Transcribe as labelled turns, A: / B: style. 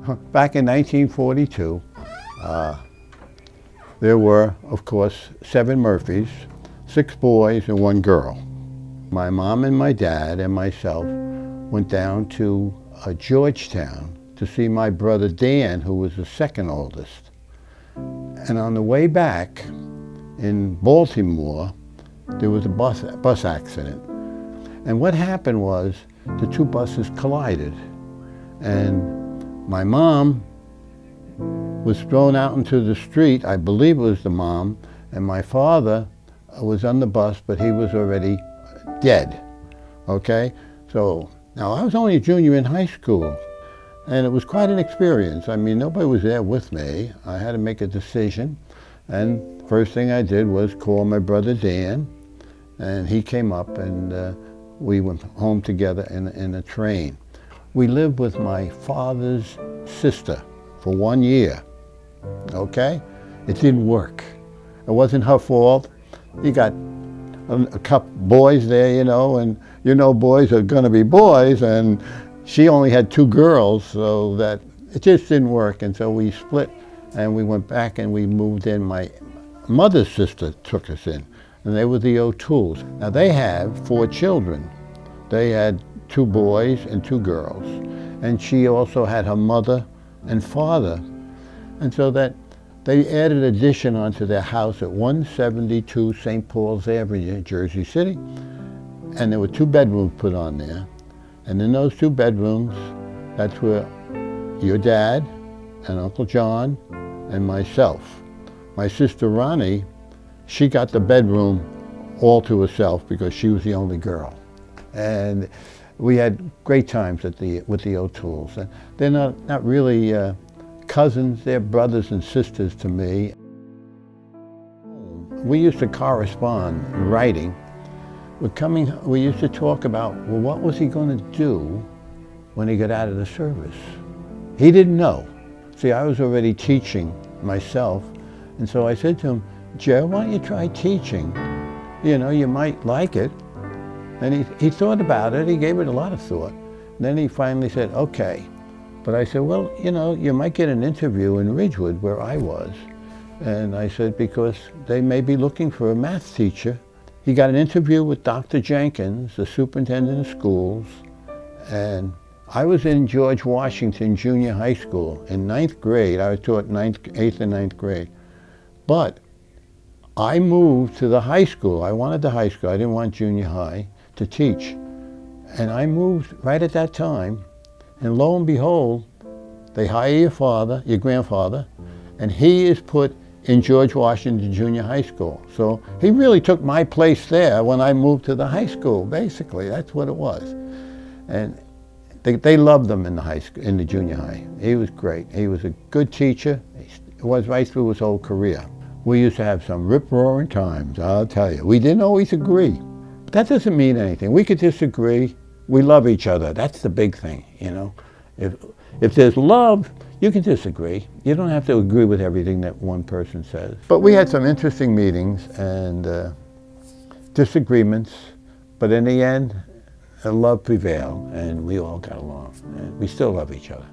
A: Back in 1942, there were, of course, 7 Murphys, 6 boys and 1 girl. My mom and my dad and myself went down to Georgetown to see my brother Dan, who was the second oldest. And on the way back in Baltimore, there was a bus accident. And what happened was the 2 buses collided. And my mom was thrown out into the street. I believe it was the mom. And my father was on the bus, but he was already dead. Okay? So now I was only a junior in high school. And it was quite an experience. I mean, nobody was there with me. I had to make a decision. And first thing I did was call my brother Dan. And he came up and we went home together in a train. We lived with my father's sister for 1 year, okay? It didn't work. It wasn't her fault. You got a couple boys there, you know, and you know boys are gonna be boys, and she only had 2 girls, so that it just didn't work. And so we split and we went back and we moved in. My mother's sister took us in, and they were the O'Tooles. Now they have 4 children. They had 2 boys and 2 girls. And she also had her mother and father. And so that they added an addition onto their house at 172 St. Paul's Avenue, Jersey City. And there were 2 bedrooms put on there. And in those 2 bedrooms, that's where your dad and Uncle John and myself. My sister Ronnie, she got the bedroom all to herself because she was the only girl. And we had great times with the O'Tooles. And they're not really cousins, they're brothers and sisters to me. We used to correspond in writing. We used to talk about, well, what was he going to do when he got out of the service? He didn't know. See, I was already teaching myself, and so I said to him, Joe, why don't you try teaching? You know, you might like it. And he thought about it, he gave it a lot of thought. And then he finally said, okay. But I said, well, you know, you might get an interview in Ridgewood where I was. And I said, because they may be looking for a math teacher. He got an interview with Dr. Jenkins, the superintendent of schools. And I was in George Washington Junior High School in 9th grade. I taught 8th and 9th grade. But I moved to the high school. I wanted the high school. I didn't want junior high to teach. And I moved right at that time. And lo and behold, they hire your father, your grandfather, and he is put in George Washington Junior High School. So he really took my place there when I moved to the high school, basically. That's what it was. And they loved him in the high school, in the junior high. He was great. He was a good teacher. He was right through his whole career. We used to have some rip-roaring times, I'll tell you. We didn't always agree. But that doesn't mean anything. We could disagree. We love each other. That's the big thing, you know. If there's love, you can disagree. You don't have to agree with everything that one person says. But we had some interesting meetings and disagreements, but in the end, love prevailed, and we all got along. And we still love each other.